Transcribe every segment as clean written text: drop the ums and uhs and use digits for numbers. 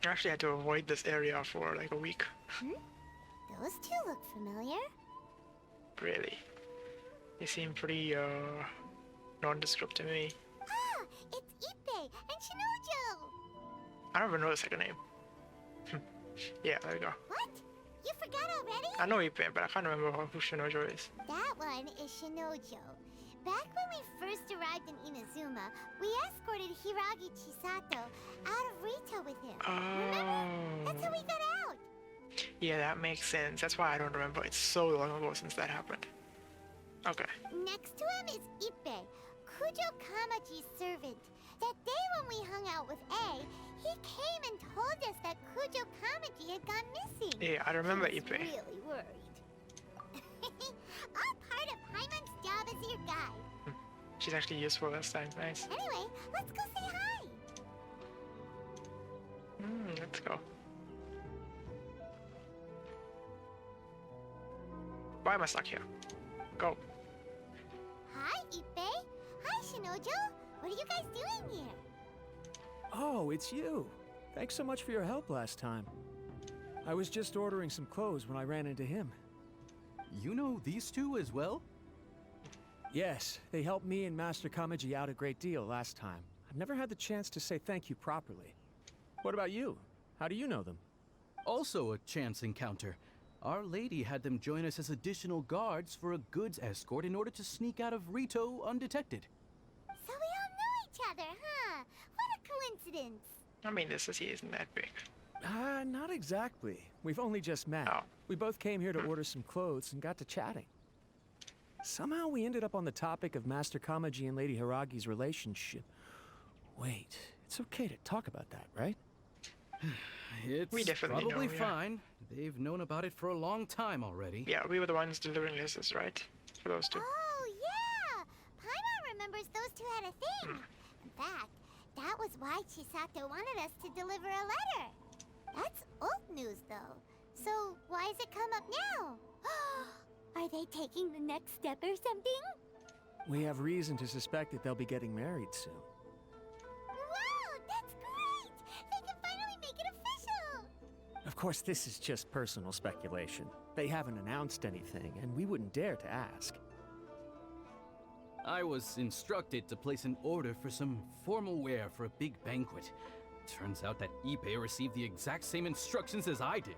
I actually had to avoid this area for like a week. Hmm? Those two look familiar. Really. They seem pretty nondescript to me. Ah, it's Ippei and Shinojo! I don't even know the second name. Yeah, there we go. What? You forgot already? I know Ipe, but I can't remember who Shinojo is. That one is Shinojo. Back when we first arrived in Inazuma, we escorted Hiragi Chisato out of Rito with him. Remember? That's how we got out. Yeah, that makes sense. That's why I don't remember. It's so long ago since that happened. Okay. Next to him is Ippei, Kujo Kamaji's servant. That day when we hung out with A, he came and told us that Kujo Kamaji had gone missing. Yeah, I remember He was Ippei. really worried. All part of Paimon's job as your guide. She's actually useful this time. Nice. Anyway, let's go say hi. Let's go. Why am I stuck here? Go. Hi, Ippei. Hi, Shinojo. What are you guys doing here? Oh, it's you. Thanks so much for your help last time. I was just ordering some clothes when I ran into him. You know these two as well? Yes, they helped me and Master Kamaji out a great deal last time. I've never had the chance to say thank you properly. What about you? How do you know them? Also a chance encounter. Our lady had them join us as additional guards for a goods escort in order to sneak out of Rito undetected. So we all know each other, huh? What a coincidence. I mean, this city isn't that big. Not exactly. We've only just met. Oh. We both came here to order some clothes and got to chatting. Somehow we ended up on the topic of Master Kamaji and Lady Hiragi's relationship. Wait, it's okay to talk about that, right? It's We definitely probably know, yeah. fine. They've known about it for a long time already. Yeah, we were the ones delivering lists, right? For those two. Oh, yeah! Paimon remembers those two had a thing. In fact, that was why Chisato wanted us to deliver a letter. That's old news, though. So why has it come up now? Are they taking the next step or something? We have reason to suspect that they'll be getting married soon. Wow, that's great! They can finally make it official! Of course, this is just personal speculation. They haven't announced anything, and we wouldn't dare to ask. I was instructed to place an order for some formal wear for a big banquet. Turns out that Ippei received the exact same instructions as I did.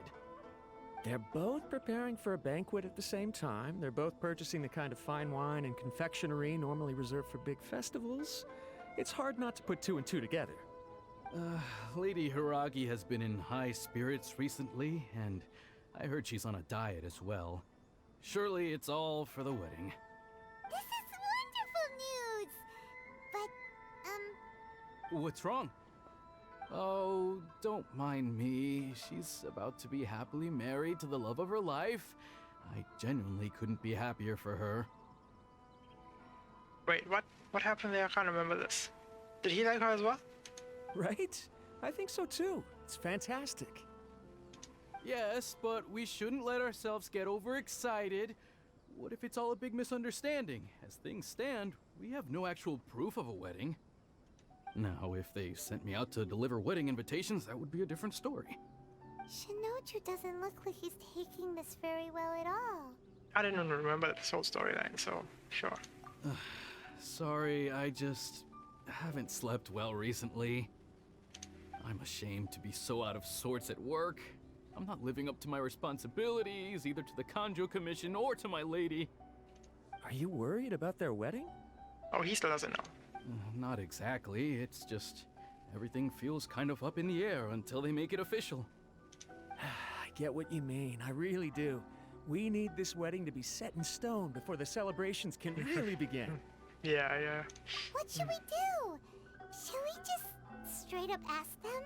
They're both preparing for a banquet at the same time. They're both purchasing the kind of fine wine and confectionery normally reserved for big festivals. It's hard not to put two and two together. Lady Hiragi has been in high spirits recently, and I heard she's on a diet as well. Surely it's all for the wedding. This is wonderful news! But, What's wrong? Oh, don't mind me. She's about to be happily married to the love of her life. I genuinely couldn't be happier for her. Wait, what? What happened there? I can't remember this. Did he like her as well? Right? I think so too. It's fantastic. Yes, but we shouldn't let ourselves get overexcited. What if it's all a big misunderstanding? As things stand, we have no actual proof of a wedding. Now, if they sent me out to deliver wedding invitations, that would be a different story. Shinoju doesn't look like he's taking this very well at all. I didn't even remember this whole storyline, so sure. Sorry, I just haven't slept well recently. I'm ashamed to be so out of sorts at work. I'm not living up to my responsibilities, either to the Kanjo Commission or to my lady. Are you worried about their wedding? Oh, he still doesn't know. Not exactly, it's just everything feels kind of up in the air until they make it official. I get what you mean. I really do. We need this wedding to be set in stone before the celebrations can really begin. Yeah. What should we do? Should we just straight up ask them?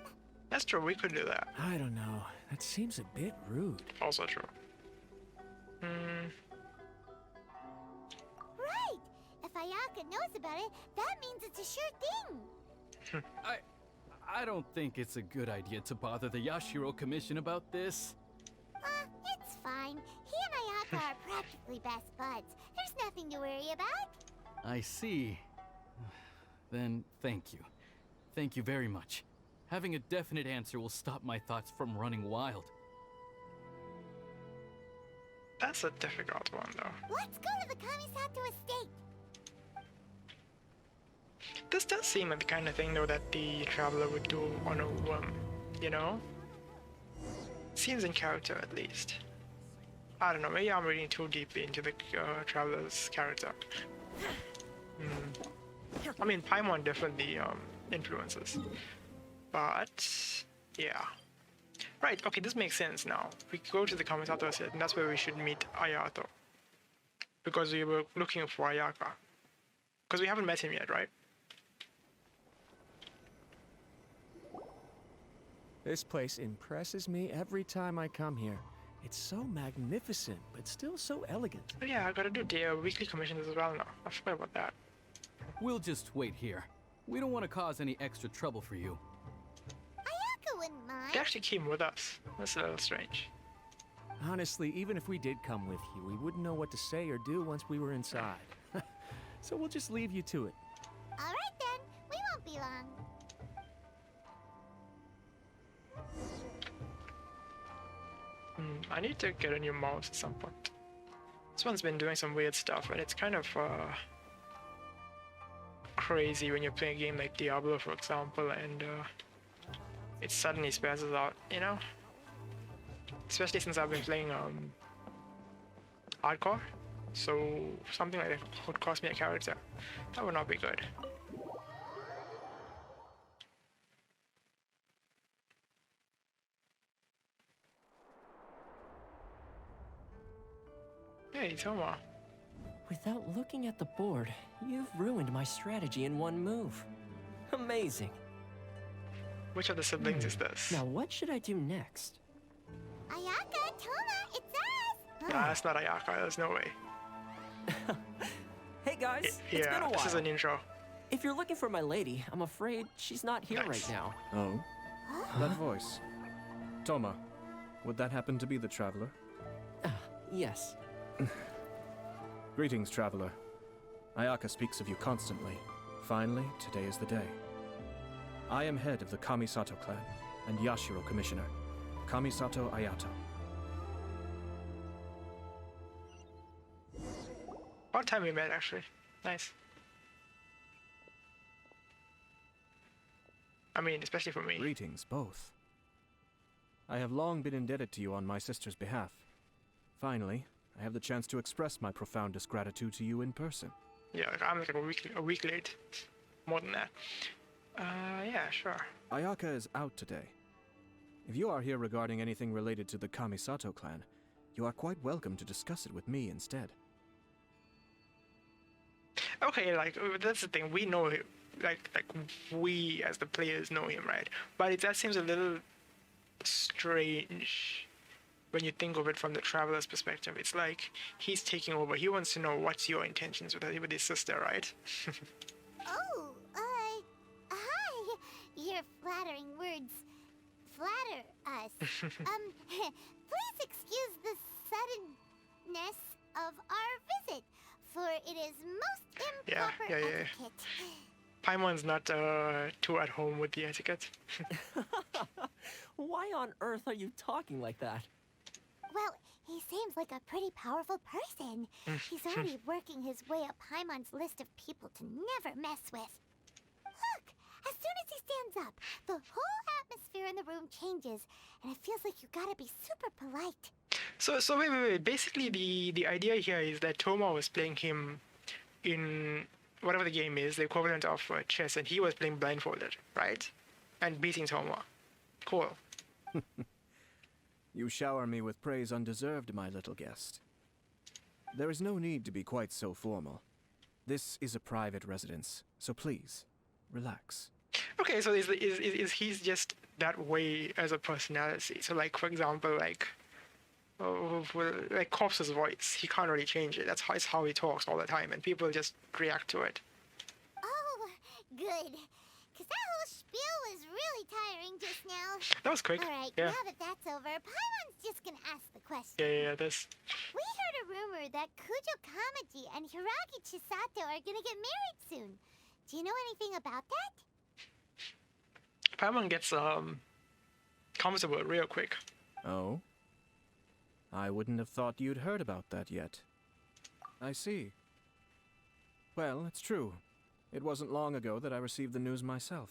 That's true, we could do that. I don't know. That seems a bit rude. Also true. Right! If Ayaka knows about it, that means it's a sure thing. I don't think it's a good idea to bother the Yashiro Commission about this. It's fine. He and Ayaka are practically best buds. There's nothing to worry about. I see. Then thank you. Thank you very much. Having a definite answer will stop my thoughts from running wild. That's a difficult one, though. Let's go to the Kamisato estate. This does seem like the kind of thing, though, that the traveler would do on a whim, you know? Seems in character, at least. I don't know, maybe I'm reading too deep into the traveler's character. I mean, Paimon definitely influences. But, yeah. Right, okay, this makes sense now. We go to the Kamisato estate, and that's where we should meet Ayato. Because we were looking for Ayaka. Because we haven't met him yet, right? This place impresses me every time I come here. It's so magnificent, but still so elegant. Oh yeah, I gotta do the weekly commissions as well now. I forgot about that. We'll just wait here. We don't want to cause any extra trouble for you. Ayaka wouldn't mind. They actually came with us. That's a little strange. Honestly, even if we did come with you, we wouldn't know what to say or do once we were inside. So we'll just leave you to it. All right then, we won't be long. I need to get a new mouse at some point. This one's been doing some weird stuff, and it's kind of crazy when you're playing a game like Diablo, for example, and it suddenly spazzes out, you know? Especially since I've been playing hardcore, so something like that would cost me a character. That would not be good. Hey, Toma. Without looking at the board, you've ruined my strategy in one move. Amazing. Which of the siblings is this? Now what should I do next? Ayaka, Toma, it's us! Nah, that's not Ayaka, there's no way. Hey guys, it's been a while. This is an intro. If you're looking for my lady, I'm afraid she's not here Nice. right now. Oh? That voice. Toma, would that happen to be the traveler? Yes. Greetings, traveler. Ayaka speaks of you constantly. Finally, today is the day. I am head of the Kamisato clan and Yashiro commissioner, Kamisato Ayato. About time we met, actually. Nice. I mean, especially for me. Greetings, both. I have long been indebted to you on my sister's behalf. Finally, I have the chance to express my profoundest gratitude to you in person. Yeah, like, I'm like a week late. More than that. Yeah, sure. Ayaka is out today. If you are here regarding anything related to the Kamisato clan, you are quite welcome to discuss it with me instead. Okay, like, that's the thing. We know him. Like we as the players know him, right? But that seems a little strange when you think of it from the traveler's perspective. It's like he's taking over. He wants to know what's your intentions with his sister, right? Oh, hi. Your flattering words flatter us. Please excuse the suddenness of our visit, for it is most improper etiquette. Paimon's not too at home with the etiquette. Why on earth are you talking like that? Well, he seems like a pretty powerful person. He's already working his way up Paimon's list of people to never mess with. Look, as soon as he stands up, the whole atmosphere in the room changes, and it feels like you gotta be super polite. So wait. Basically, the idea here is that Toma was playing him in whatever the game is, the equivalent of chess, and he was playing blindfolded, right? And beating Toma. Cool. You shower me with praise undeserved, my little guest. There is no need to be quite so formal. This is a private residence, so please, relax. Okay, so is he's just that way as a personality? So, like, for example, like Corpse's voice, he can't really change it. That's how he talks all the time, and people just react to it. Oh, good. Because that whole spiel was really tiring just now. That was quick. Alright, Yeah. now that that's over, Paimon's just gonna ask the question. Yeah, this. We heard a rumor that Kujo Kamaji and Hiragi Chisato are gonna get married soon. Do you know anything about that? Paimon gets comfortable real quick. Oh? I wouldn't have thought you'd heard about that yet. I see. Well, it's true. It wasn't long ago that I received the news myself.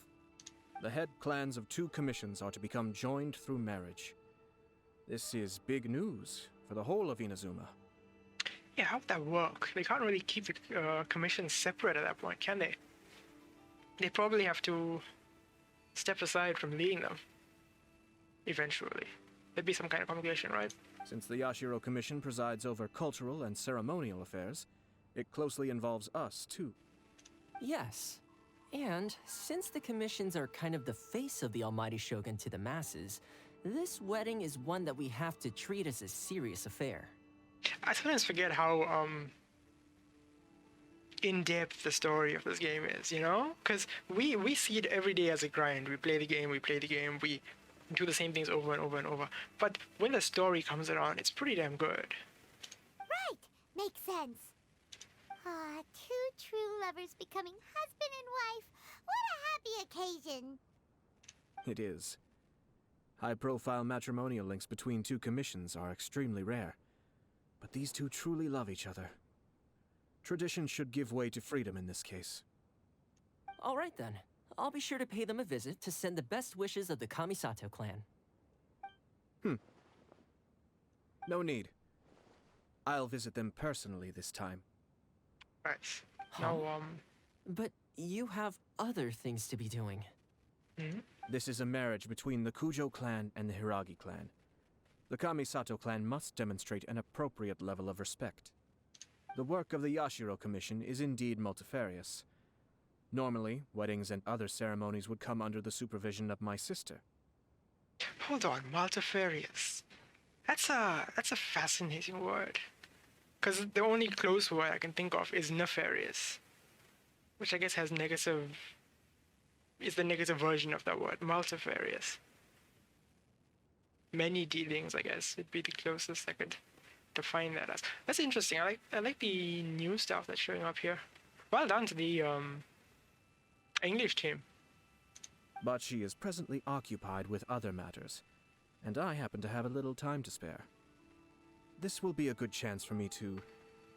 The head clans of 2 commissions are to become joined through marriage. This is big news for the whole of Inazuma. Yeah, how would that work? They can't really keep the commissions separate at that point, can they? They probably have to step aside from leading them. Eventually. There'd be some kind of complication, right? Since the Yashiro Commission presides over cultural and ceremonial affairs, it closely involves us, too. Yes. And since the commissions are kind of the face of the Almighty Shogun to the masses, this wedding is one that we have to treat as a serious affair. I sometimes forget how in-depth the story of this game is, you know? Because we see it every day as a grind. We play the game, we do the same things over and over and over. But when the story comes around, it's pretty damn good. Right. Makes sense. Ah, 2 true lovers becoming husband and wife. What a happy occasion. It is. High-profile matrimonial links between 2 commissions are extremely rare. But these 2 truly love each other. Tradition should give way to freedom in this case. All right then. I'll be sure to pay them a visit to send the best wishes of the Kamisato clan. No need. I'll visit them personally this time. Right. Huh? Now, But you have other things to be doing. This is a marriage between the Kujo clan and the Hiragi clan. The Kamisato clan must demonstrate an appropriate level of respect. The work of the Yashiro Commission is indeed multifarious. Normally, weddings and other ceremonies would come under the supervision of my sister. hold on, multifarious. That's a fascinating word. Because the only close word I can think of is nefarious, which I guess has negative. Is the negative version of that word, multifarious. Many dealings, I guess, would be the closest I could define that as. That's interesting. I like the new stuff that's showing up here. Well done to the English team. But she is presently occupied with other matters, and I happen to have a little time to spare. This will be a good chance for me to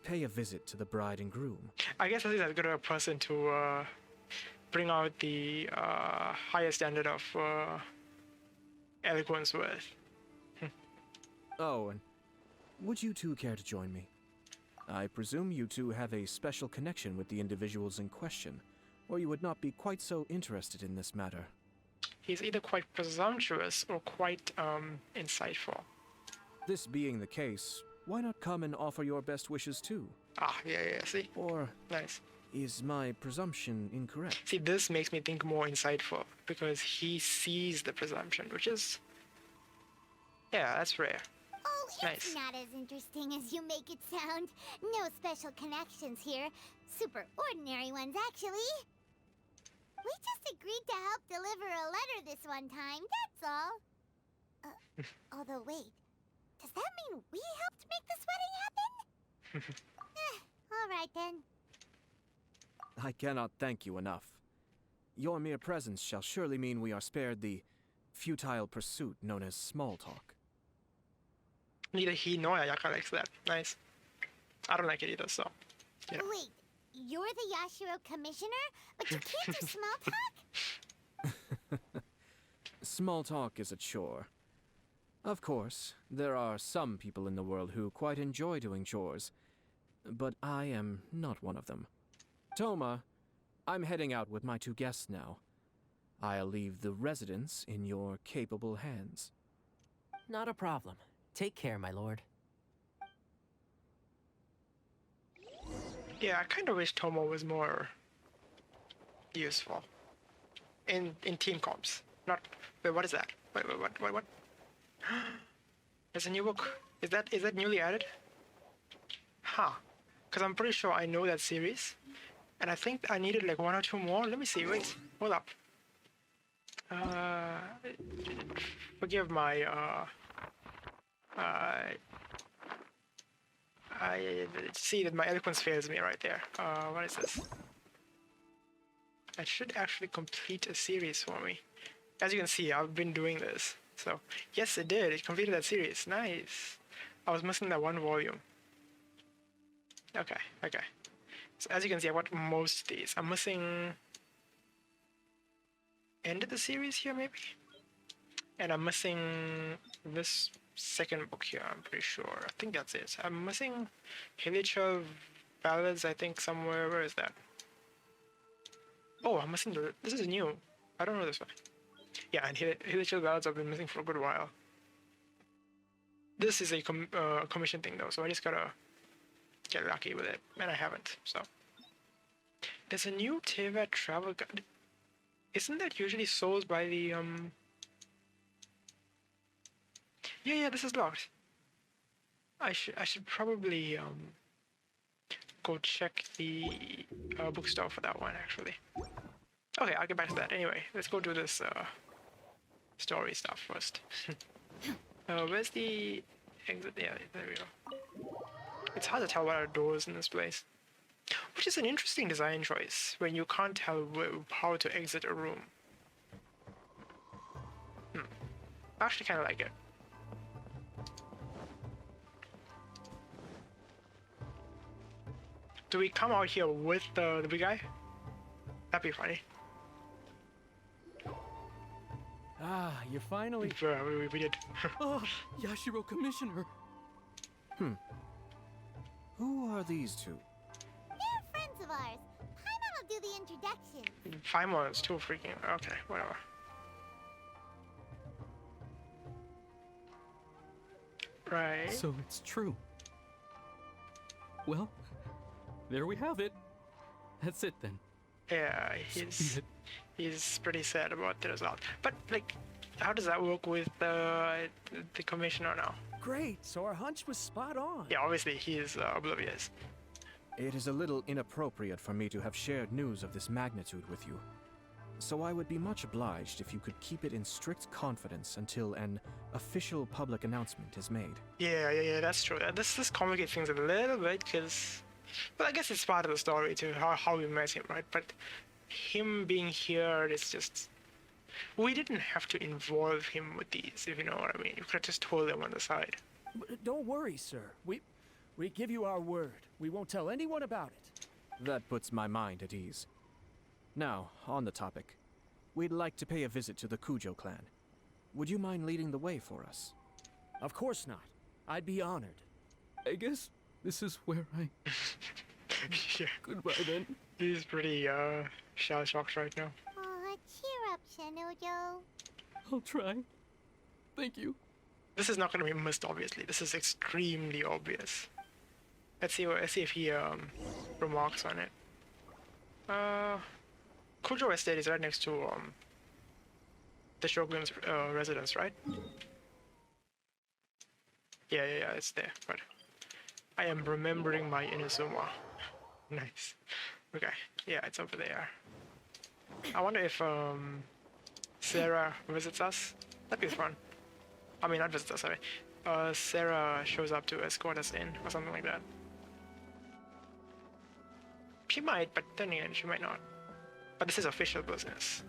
pay a visit to the bride and groom. I guess I think that's good of a person to bring out the higher standard of eloquence with. Oh, and would you two care to join me? I presume you two have a special connection with the individuals in question, or you would not be quite so interested in this matter. He's either quite presumptuous or quite insightful. This being the case, why not come and offer your best wishes too? Ah, yeah, see? Or Nice. is my presumption incorrect? See, this makes me think more insightful, because he sees the presumption, which is... Yeah, that's rare. Oh, it's Nice. not as interesting as you make it sound. No special connections here. Super ordinary ones, actually. We just agreed to help deliver a letter this one time, that's all. Although, wait. Does that mean we helped make this wedding happen? All right, then. I cannot thank you enough. Your mere presence shall surely mean we are spared the futile pursuit known as small talk. Neither he nor Ayaka likes that. Nice. I don't like it either, so... Yeah. Wait, you're the Yashiro commissioner? But you can't do small talk? Small talk is a chore. Of course, there are some people in the world who quite enjoy doing chores, but I am not one of them. Toma, I'm heading out with my 2 guests now. I'll leave the residence in your capable hands. Not a problem. Take care, my lord. Yeah, I kind of wish Tomo was more useful in team comps. Not. Wait, what is that? Wait, what? There's a new book. Is that newly added? Huh. Because I'm pretty sure I know that series, and I think I needed like 1 or 2 more. Let me see. Wait, hold up. Forgive my I see that my eloquence fails me right there. What is this? That should actually complete a series for me. As you can see, I've been doing this. So, yes, it did. It completed that series. Nice. I was missing that one volume. Okay, okay. So, as you can see, I got most of these. I'm missing... end of the series here, maybe? And I'm missing this second book here, I'm pretty sure. I think that's it. I'm missing Hilichov Ballads, I think, somewhere. Where is that? Oh, I'm missing the... this is new. I don't know this one. Yeah, and Hilichov Ballads I've been missing for a good while. This is a commission thing, though, so I just gotta get lucky with it, and I haven't, so. There's a new Teyvat travel guide. Isn't that usually sold by the, Yeah, this is locked. I should probably, go check the, bookstore for that one, actually. Okay, I'll get back to that. Anyway, let's go do this, story stuff first. Where's the exit? Yeah, there we go. It's hard to tell what are doors in this place. Which is an interesting design choice, when you can't tell how to exit a room. I actually kind of like it. Do we come out here with the big guy? That'd be funny. Ah, you finally... We did. Oh, Yashiro Commissioner. Who are these two? They're friends of ours. Paimon will do the introduction. Paimon's too freaking... okay, whatever. Right. So it's true. Well, there we have it. That's it then. Yeah, he's pretty sad about the result. But like, how does that work with the commissioner now? Great, so our hunch was spot on. Yeah, obviously he's oblivious. It is a little inappropriate for me to have shared news of this magnitude with you. So I would be much obliged if you could keep it in strict confidence until an official public announcement is made. Yeah, that's true. This complicates things a little bit, because... well, I guess it's part of the story too, how we met him, right? But him being here is just... we didn't have to involve him with these, if you know what I mean. You could have just told him on the side. Don't worry, sir. We give you our word. We won't tell anyone about it. That puts my mind at ease. Now, on the topic. We'd like to pay a visit to the Kujo clan. Would you mind leading the way for us? Of course not. I'd be honored. I guess this is where I... Yeah, Goodbye then. he's pretty shell-shocked right now. Aw, cheer up, Shanojo. I'll try. Thank you. This is not going to be missed, obviously. This is extremely obvious. Let's see if he remarks on it. Kujo Estate is right next to the Shogun's residence, right? Yeah, it's there. But I am remembering my Inazuma. Nice. Okay, yeah, it's over there. I wonder if Sarah visits us. That'd be fun. I mean, not visits us, sorry. Sarah shows up to escort us in or something like that. She might, but then again, she might not. But this is official business.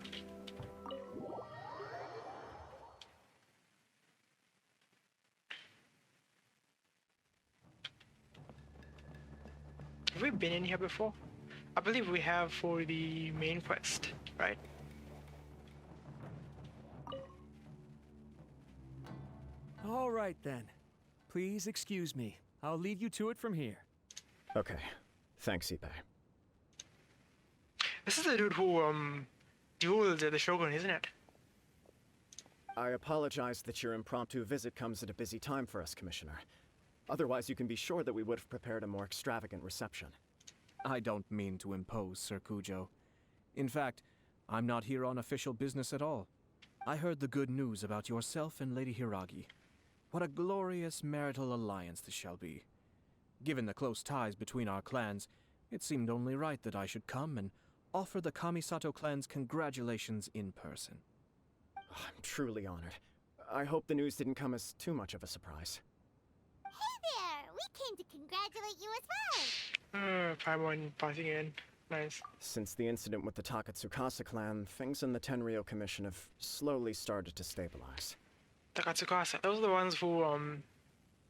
Have we been in here before? I believe we have for the main quest, right? All right, then. Please excuse me. I'll lead you to it from here. Okay. Thanks, Ippei. This is the dude who dueled the Shogun, isn't it? I apologize that your impromptu visit comes at a busy time for us, Commissioner. Otherwise, you can be sure that we would have prepared a more extravagant reception. I don't mean to impose, Sir Kujo. In fact, I'm not here on official business at all. I heard the good news about yourself and Lady Hiragi. What a glorious marital alliance this shall be. Given the close ties between our clans, it seemed only right that I should come and offer the Kamisato clan's congratulations in person. I'm truly honored. I hope the news didn't come as too much of a surprise. Hey there! We came to congratulate you as well! Paimon passing in. Nice. Since the incident with the Takatsukasa clan, things in the Tenryou Commission have slowly started to stabilize. Takatsukasa. Those are the ones who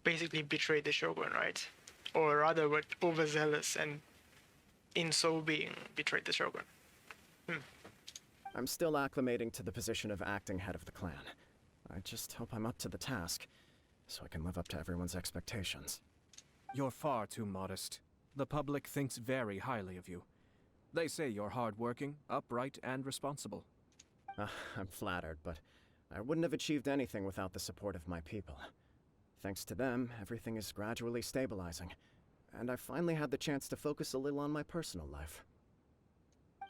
basically betrayed the shogun, right? Or rather, were overzealous and, in so being, betrayed the shogun. I'm still acclimating to the position of acting head of the clan. I just hope I'm up to the task, so I can live up to everyone's expectations. You're far too modest. The public thinks very highly of you. They say you're hardworking, upright, and responsible. I'm flattered, but I wouldn't have achieved anything without the support of my people. Thanks to them, everything is gradually stabilizing, and I finally had the chance to focus a little on my personal life.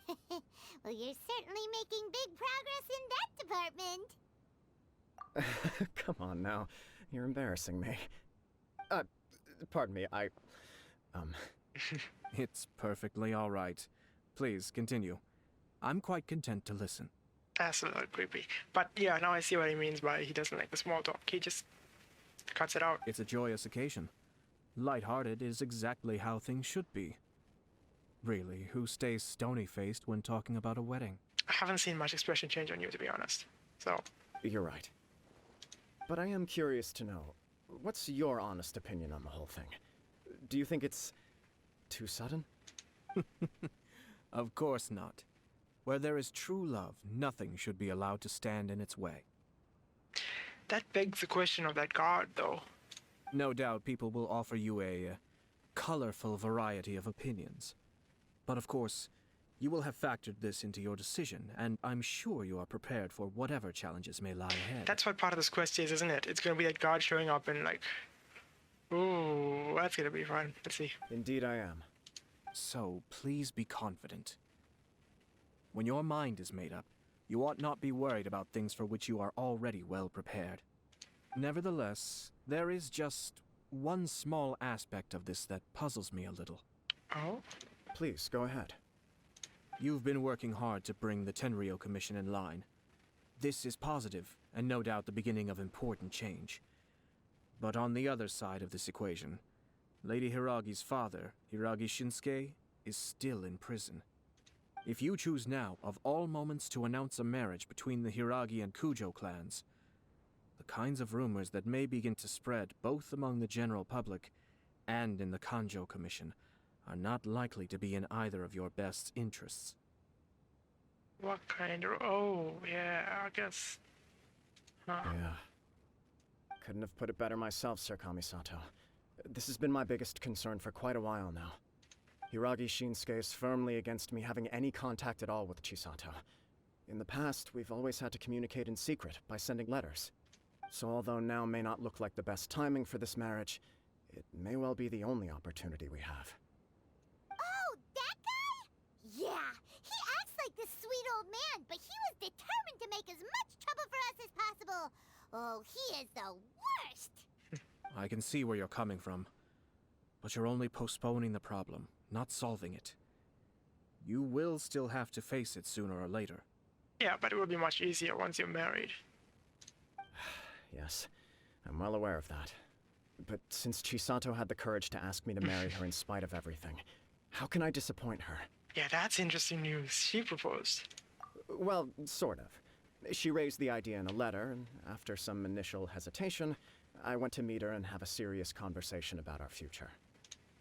Well, you're certainly making big progress in that department. Come on now, you're embarrassing me. Pardon me, It's perfectly all right. Please, continue. I'm quite content to listen. That's a little creepy. But yeah, now I see what he means by he doesn't like the small talk. He just cuts it out. It's a joyous occasion. Lighthearted is exactly how things should be. Really, who stays stony-faced when talking about a wedding? I haven't seen much expression change on you, to be honest. So, You're right. But I am curious to know, what's your honest opinion on the whole thing? Do you think it's too sudden? Of course not. Where there is true love, nothing should be allowed to stand in its way. that begs the question of that guard, though. No doubt people will offer you a colorful variety of opinions. But of course, you will have factored this into your decision, and I'm sure you are prepared for whatever challenges may lie ahead. That's what part of this quest is, isn't it? It's gonna be that guard showing up and like, ooh, that's gonna be fun. Let's see. Indeed I am. So, please be confident. When your mind is made up, you ought not be worried about things for which you are already well prepared. Nevertheless, there is just one small aspect of this that puzzles me a little. Oh? Please, go ahead. You've been working hard to bring the Tenryou Commission in line. This is positive, and no doubt the beginning of important change. But on the other side of this equation, Lady Hiragi's father, Hiragi Shinsuke, is still in prison. If you choose now, of all moments, to announce a marriage between the Hiragi and Kujo clans, the kinds of rumors that may begin to spread both among the general public and in the Kanjo Commission are not likely to be in either of your best interests. What kind of... Oh, yeah, I guess. Huh. Yeah. Couldn't have put it better myself, Sir Kamisato. This has been my biggest concern for quite a while now. Hiragi Shinsuke is firmly against me having any contact at all with Chisato. In the past, we've always had to communicate in secret by sending letters. So although now may not look like the best timing for this marriage, it may well be the only opportunity we have. Oh, that guy? Yeah, he acts like this sweet old man, but he was determined to make as much trouble for us as possible. Oh, he is the worst. I can see where you're coming from, but you're only postponing the problem, not solving it. You will still have to face it sooner or later. Yeah, but it will be much easier once you're married. Yes, I'm well aware of that. But since Chisato had the courage to ask me to marry her in spite of everything, how can I disappoint her? Yeah, that's interesting news. She proposed. Well, sort of. She raised the idea in a letter, and after some initial hesitation, I went to meet her and have a serious conversation about our future.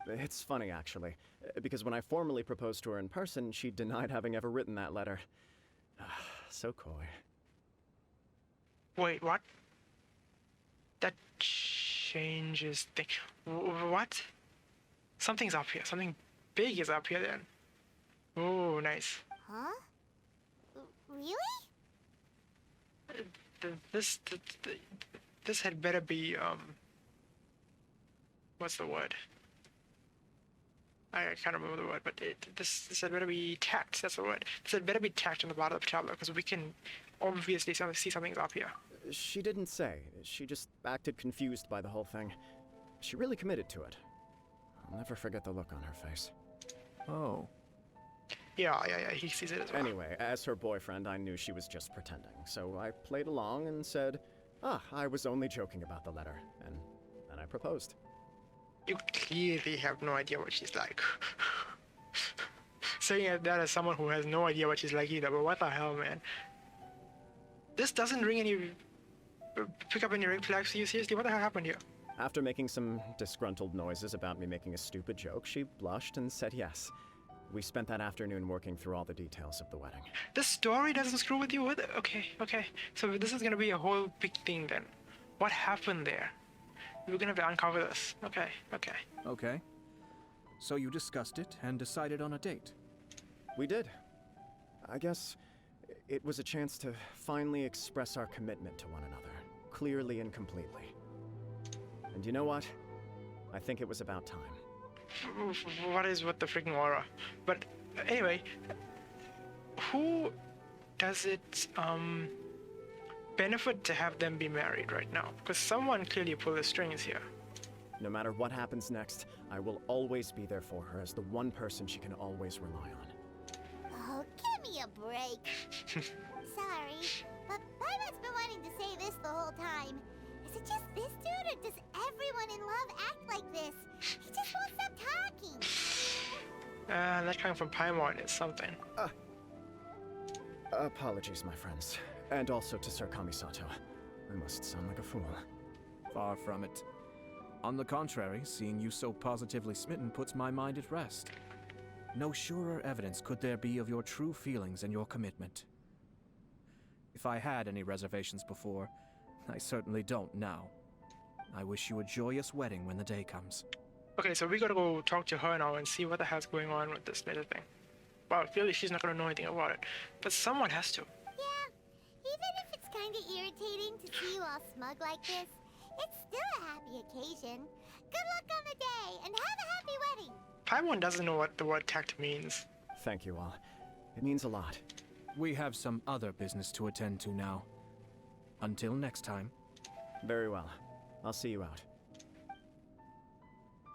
It's funny, actually, because when I formally proposed to her in person, she denied having ever written that letter. So coy. Wait, what? That changes things. What? Something's up here. Something big is up here then. Oh, nice. Huh? Really? This had better be, what's the word? I can't remember the word, but this had better be tacked, that's the word. This had better be tacked on the bottom of the tablet, because we can obviously see something's up here. She didn't say. She just acted confused by the whole thing. She really committed to it. I'll never forget the look on her face. Oh. Yeah, he sees it as well. Anyway, as her boyfriend, I knew she was just pretending, so I played along and said, I was only joking about the letter, and then I proposed. saying that as someone who has no idea what she's like either, but what the hell, man? This doesn't ring any... pick up any red flags to you, seriously? What the hell happened here? After making some disgruntled noises about me making a stupid joke, she blushed and said yes. We spent that afternoon working through all the details of the wedding. The story doesn't screw with you with it? Okay, okay. So this is gonna be a whole big thing then. What happened there? We're gonna have to uncover this. Okay, okay. Okay. So you discussed it and decided on a date. We did. I guess it was a chance to finally express our commitment to one another, clearly and completely. And you know what? I think it was about time. What is with the freaking aura? But anyway, who does it benefit to have them be married right now? Because someone clearly pulled the strings here. No matter what happens next, I will always be there for her as the one person she can always rely on. Oh, give me a break. Sorry, but Paimon's been wanting to say this the whole time. Is it just this dude, or does everyone in love act like this? He just won't stop talking. That coming from Paimon is something. Apologies, my friends. And also to Sir Kamisato. I must sound like a fool. Far from it. On the contrary, seeing you so positively smitten puts my mind at rest. No surer evidence could there be of your true feelings and your commitment. If I had any reservations before, I certainly don't now. I wish you a joyous wedding when the day comes. Okay, so we gotta go talk to her now and see what the hell's going on with this little thing. Well, clearly she's not gonna know anything about it, but someone has to. Yeah, even if it's kind of irritating to see you all smug like this, it's still a happy occasion. Good luck on the day, and have a happy wedding. Paimon doesn't know what the word tact means. Thank you all. It means a lot. We have some other business to attend to now. Until next time. Very well. I'll see you out.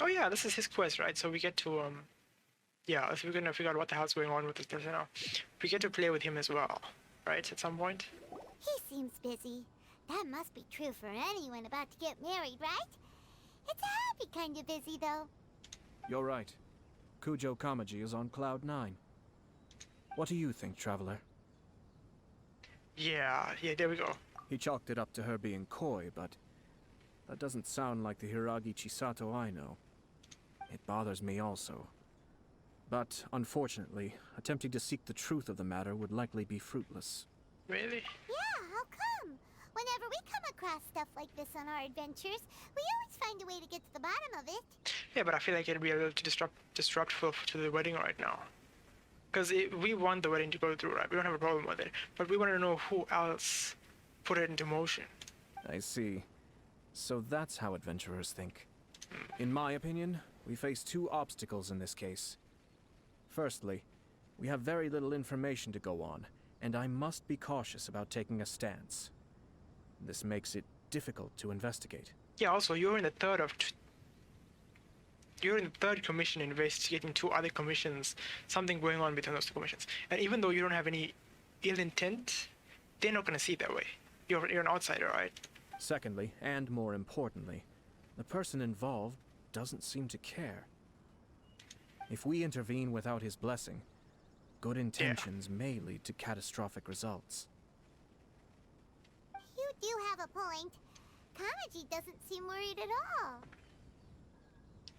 Oh yeah, this is his quest, right? So we get to, yeah, if we're gonna figure out what the hell's going on with this person now, we get to play with him as well, right? At some point. He seems busy. That must be true for anyone about to get married, right? It's a happy kind of busy, though. You're right. Kujo Kamaji is on Cloud 9. What do you think, Traveler? Yeah, there we go. He chalked it up to her being coy, but that doesn't sound like the Hiragi Chisato I know. It bothers me also. But, unfortunately, attempting to seek the truth of the matter would likely be fruitless. Really? Yeah, how come? Whenever we come across stuff like this on our adventures, we always find a way to get to the bottom of it. Yeah, but I feel like it'd be a little too disruptful to the wedding right now. Because we want the wedding to go through, right? We don't have a problem with it. But we want to know who else put it into motion. I see. So that's how adventurers think. In my opinion, we face two obstacles in this case. Firstly, we have very little information to go on, and I must be cautious about taking a stance. This makes it difficult to investigate. Yeah, also, you're in the third commission investigating two other commissions, something going on between those two commissions. And even though you don't have any ill intent, they're not going to see it that way. You're an outsider, right? Secondly, and more importantly, the person involved doesn't seem to care. If we intervene without his blessing, good intentions may lead to catastrophic results. You do have a point. Kamaji doesn't seem worried at all.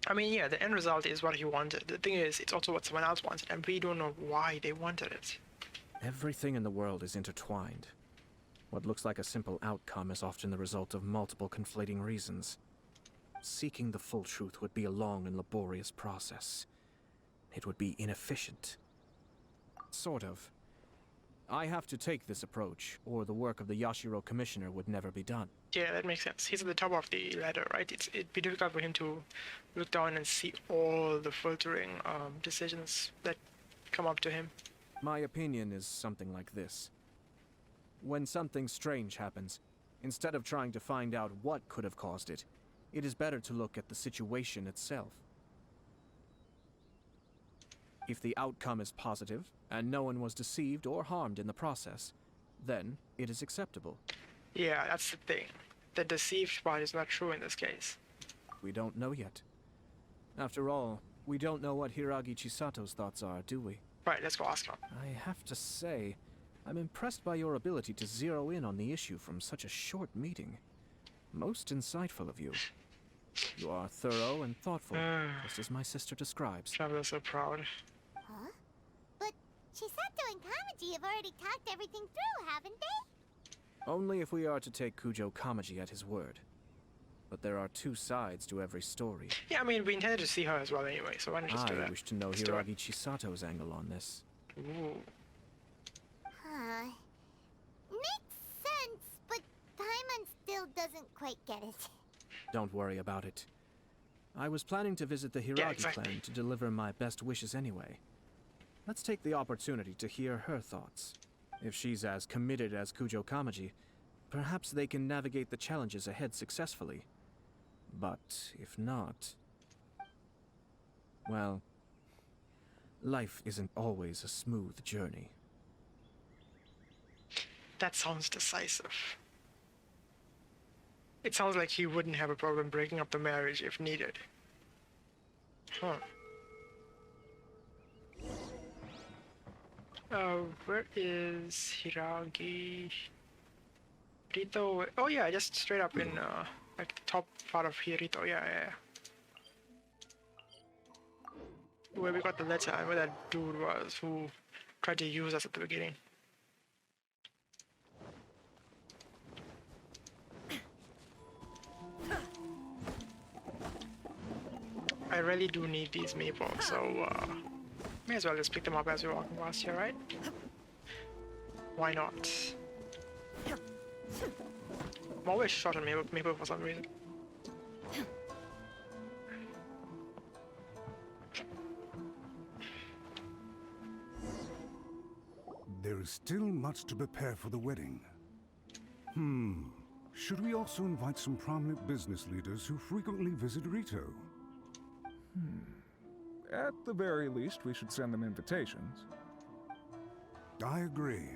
I mean, yeah, the end result is what he wanted. The thing is, it's also what someone else wanted, and we don't know why they wanted it. Everything in the world is intertwined. What looks like a simple outcome is often the result of multiple conflating reasons. Seeking the full truth would be a long and laborious process. It would be inefficient. Sort of. I have to take this approach, or the work of the Yashiro Commissioner would never be done. Yeah, that makes sense. He's at the top of the ladder, right? It'd be difficult for him to look down and see all the filtering decisions that come up to him. My opinion is something like this. When something strange happens, instead of trying to find out what could have caused it, it is better to look at the situation itself. If the outcome is positive, and no one was deceived or harmed in the process, then it is acceptable. Yeah, that's the thing. The deceived part is not true in this case. We don't know yet. After all, we don't know what Hiragi Chisato's thoughts are, do we? Right, let's go ask him. I have to say, I'm impressed by your ability to zero in on the issue from such a short meeting. Most insightful of you. You are thorough and thoughtful, just as my sister describes. Traveler's so proud. Huh? But Chisato and Kamaji have already talked everything through, haven't they? Only if we are to take Kujo Kamaji at his word. But there are two sides to every story. Yeah, I mean, we intended to see her as well anyway, so why don't you just do I that? wish to know Let's do it. Hiragi Chisato's angle on this. Ooh. Huh. Makes sense, but Paimon still doesn't quite get it. Don't worry about it. I was planning to visit the Hiragi exactly. clan to deliver my best wishes anyway. Let's take the opportunity to hear her thoughts. If she's as committed as Kujo Kamaji, perhaps they can navigate the challenges ahead successfully. But if not... well, life isn't always a smooth journey. That sounds decisive. It sounds like he wouldn't have a problem breaking up the marriage if needed. Huh. Where is Hiragi? Hirito? Oh yeah, just straight up in like the top part of Hirito. Yeah, yeah. Where we got the letter and where that dude was who tried to use us at the beginning. I really do need these maples, so may as well just pick them up as we're walking past here, right? Why not? I'm always short on maple for some reason. There is still much to prepare for the wedding. Should we also invite some prominent business leaders who frequently visit Rito? At the very least, we should send them invitations. I agree.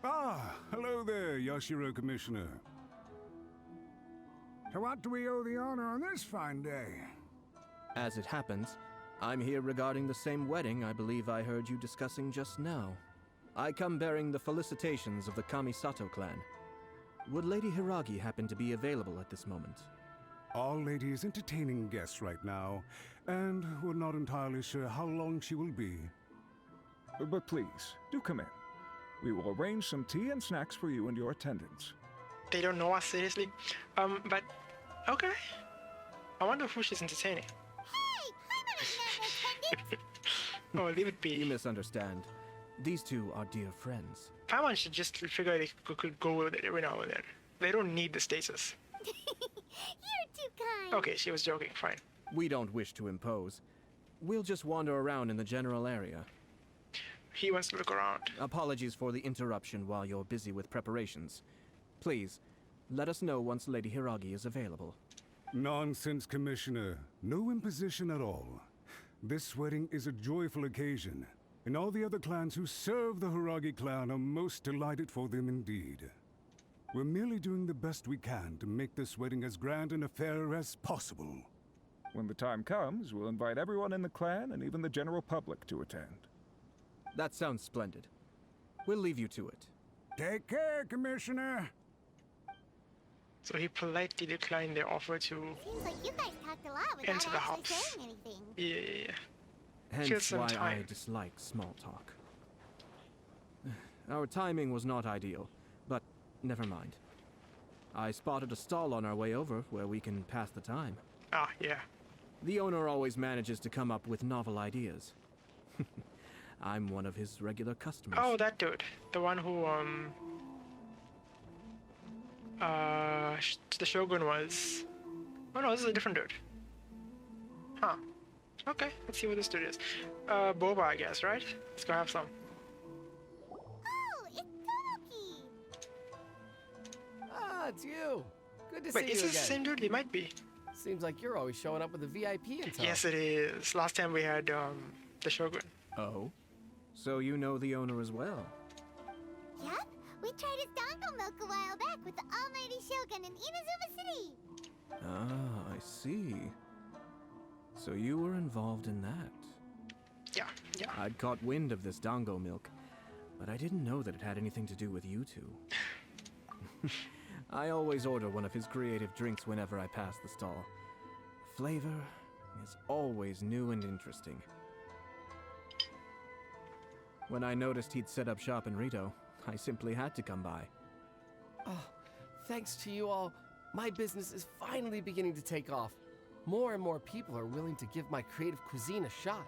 Ah, hello there, Yashiro Commissioner. To what do we owe the honor on this fine day? As it happens, I'm here regarding the same wedding I believe I heard you discussing just now. I come bearing the felicitations of the Kamisato clan. Would Lady Hiragi happen to be available at this moment? Our lady is entertaining guests right now, and we're not entirely sure how long she will be. But please, do come in. We will arrange some tea and snacks for you and your attendants. They don't know us seriously. But okay. I wonder who she's entertaining. Hey, Paimon is not an attendant! Oh, leave it You be. misunderstand. These two are dear friends. Paimon should just figure they could go with it every now and then. They don't need the status. You're too kind. Okay, she was joking. Fine. We don't wish to impose. We'll just wander around in the general area. He wants to look around. Apologies for the interruption while you're busy with preparations. Please, let us know once Lady Hiragi is available. Nonsense, Commissioner. No imposition at all. This wedding is a joyful occasion, and all the other clans who serve the Hiragi clan are most delighted for them indeed. We're merely doing the best we can to make this wedding as grand an affair as possible. When the time comes, we'll invite everyone in the clan and even the general public to attend. That sounds splendid. We'll leave you to it. Take care, Commissioner. So he politely declined their offer to Seems like you guys talked a lot without enter the actually house. saying anything. Yeah. Kill Hence some why I time. dislike small talk. Our timing was not ideal, but never mind. I spotted a stall on our way over where we can pass the time. Ah, yeah. The owner always manages to come up with novel ideas. I'm one of his regular customers. Oh, that dude. The one who, the Shogun was... Oh no, this is a different dude. Huh. Okay, let's see what this dude is. Boba, I guess, right? Let's go have some. Oh, it's Kokomi! Ah, it's you. Good to Wait, see is you this the again. same dude? He might be. Seems like you're always showing up with a VIP in tow. Yes, it is. Last time we had, the Shogun. Oh? So you know the owner as well? Yep, we tried his dongle milk a while back with the almighty Shogun in Inazuma City. Ah, I see. So you were involved in that. Yeah, Yeah. I'd caught wind of this dango milk, but I didn't know that it had anything to do with you two. I always order one of his creative drinks whenever I pass the stall. The flavor is always new and interesting. When I noticed he'd set up shop in Rito, I simply had to come by. Oh, thanks to you all, my business is finally beginning to take off. More and more people are willing to give my creative cuisine a shot.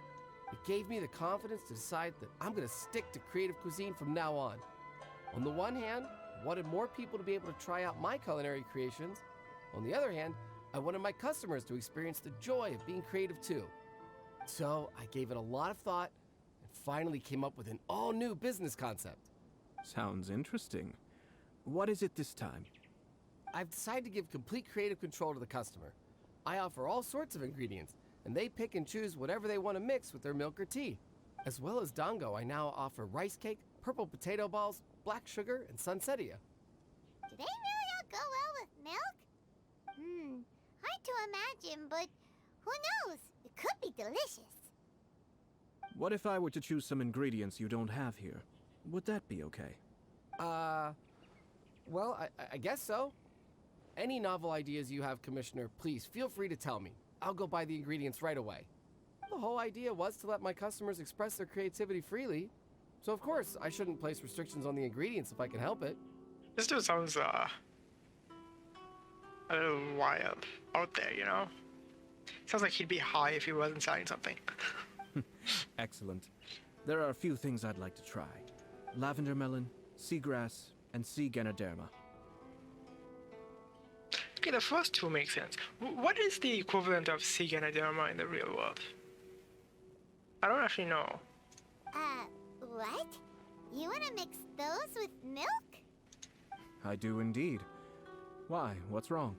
It gave me the confidence to decide that I'm going to stick to creative cuisine from now on. On the one hand, I wanted more people to be able to try out my culinary creations. On the other hand, I wanted my customers to experience the joy of being creative too. So I gave it a lot of thought and finally came up with an all-new business concept. Sounds interesting. What is it this time? I've decided to give complete creative control to the customer. I offer all sorts of ingredients, and they pick and choose whatever they want to mix with their milk or tea. As well as dango, I now offer rice cake, purple potato balls, black sugar, and sunsettia. Do they really all go well with milk? Hard to imagine, but who knows? It could be delicious. What if I were to choose some ingredients you don't have here? Would that be okay? Well, I guess so. Any novel ideas you have, Commissioner, please feel free to tell me. I'll go buy the ingredients right away. The whole idea was to let my customers express their creativity freely. So of course, I shouldn't place restrictions on the ingredients if I can help it. This dude sounds a little wild out there, you know? Sounds like he'd be high if he wasn't selling something. Excellent. There are a few things I'd like to try. Lavender melon, seagrass, and sea ganoderma. Okay, the first two make sense. What is the equivalent of sea ganoderma in the real world? I don't actually know. What? You want to mix those with milk? I do indeed. Why? What's wrong?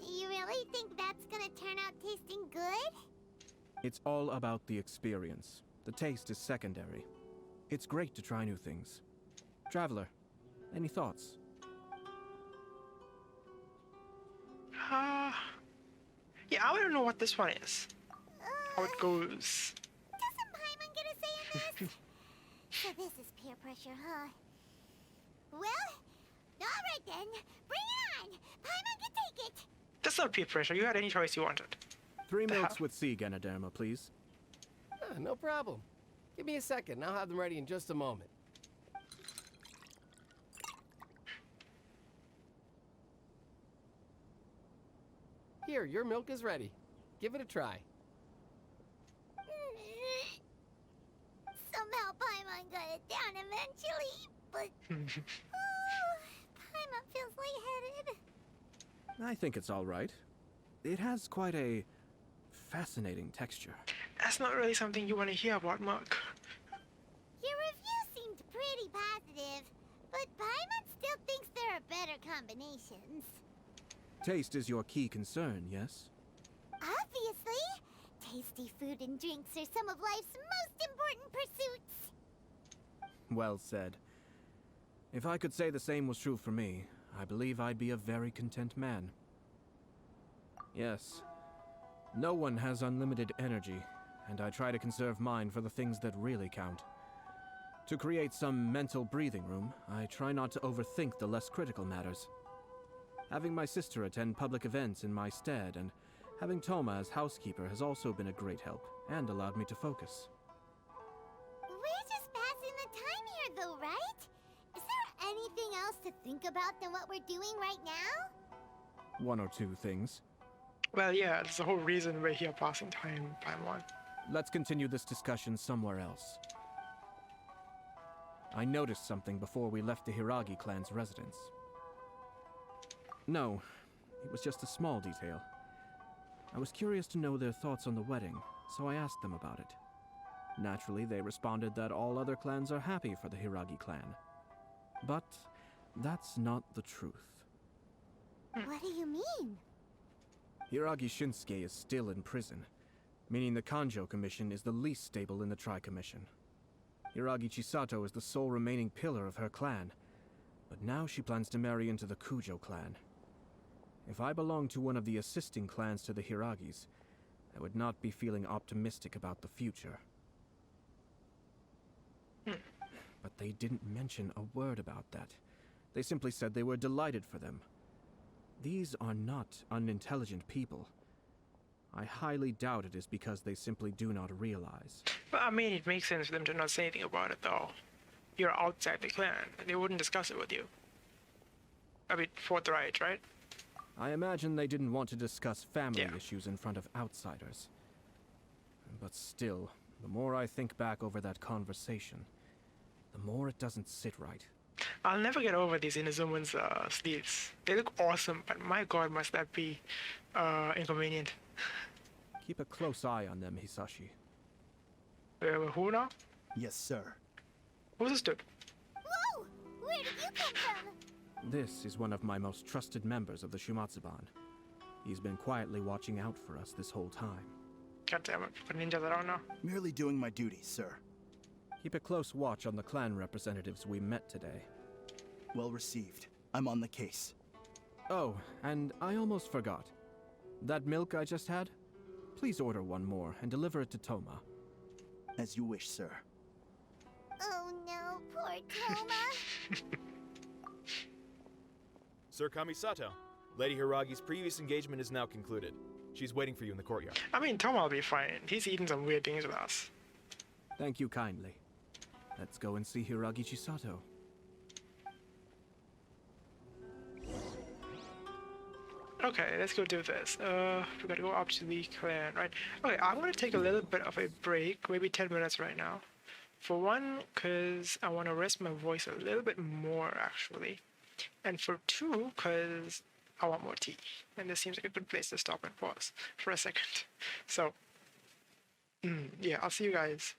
You really think that's gonna turn out tasting good? It's all about the experience. The taste is secondary. It's great to try new things. Traveler, any thoughts? Yeah, I want to know what this one is. How it goes. Doesn't Paimon get a say in this? So this is peer pressure, huh? Well, alright then. Bring it on! Paimon can take it! That's not peer pressure. You had any choice you wanted. 3 milks with sea ganoderma, please. No problem. Give me a second, I'll have them ready in just a moment. Here, your milk is ready. Give it a try. Somehow Paimon got it down eventually, but... Paimon feels lightheaded. I think it's all right. It has quite a fascinating texture. That's not really something you want to hear about, Mark. Your review seemed pretty positive, but Paimon still thinks there are better combinations. Taste is your key concern, yes? Obviously! Tasty food and drinks are some of life's most important pursuits. Well said. If I could say the same was true for me, I believe I'd be a very content man. Yes. No one has unlimited energy, and I try to conserve mine for the things that really count. To create some mental breathing room, I try not to overthink the less critical matters. Having my sister attend public events in my stead and having Toma as housekeeper has also been a great help and allowed me to focus. We're just passing the time here though, right? Is there anything else to think about than what we're doing right now? 1 or 2 things. Well, yeah, that's the whole reason we're here passing time, Paimon. Let's continue this discussion somewhere else. I noticed something before we left the Hiragi clan's residence. No, it was just a small detail. I was curious to know their thoughts on the wedding, so I asked them about it. Naturally, they responded that all other clans are happy for the Hiragi clan. But that's not the truth. What do you mean? Hiragi Shinsuke is still in prison, meaning the Kanjo Commission is the least stable in the Tri-Commission. Hiragi Chisato is the sole remaining pillar of her clan, but now she plans to marry into the Kujo clan. If I belonged to one of the assisting clans to the Hiragis, I would not be feeling optimistic about the future. But they didn't mention a word about that. They simply said they were delighted for them. These are not unintelligent people. I highly doubt it is because they simply do not realize. But I mean, it makes sense for them to not say anything about it, though. You're outside the clan. They wouldn't discuss it with you. A bit forthright, right? I imagine they didn't want to discuss family Yeah. issues in front of outsiders. But still, the more I think back over that conversation, the more it doesn't sit right. I'll never get over these Inazuman's sleeves. They look awesome, but my god, must that be inconvenient. Keep a close eye on them, Hisashi. Who now? Yes, sir. Who's this dude? Whoa! Where did you come from? This is one of my most trusted members of the Shumatsuban. He's been quietly watching out for us this whole time. God damn it, put ninjas around now. Merely doing my duty, sir. Keep a close watch on the clan representatives we met today. Well received. I'm on the case. Oh, and I almost forgot. That milk I just had? Please order one more and deliver it to Toma. As you wish, sir. Oh no, poor Toma. Sir Kamisato, Lady Hiragi's previous engagement is now concluded. She's waiting for you in the courtyard. I mean, Toma will be fine. He's eating some weird things with us. Thank you kindly. Let's go and see Hiragi Chisato. Okay, let's go do this. We gotta go up to the clan, right? Okay, I'm gonna take a little bit of a break, maybe 10 minutes right now. For one, because I want to rest my voice a little bit more, actually. And for two, because I want more tea. And this seems like a good place to stop and pause for a second. So, yeah, I'll see you guys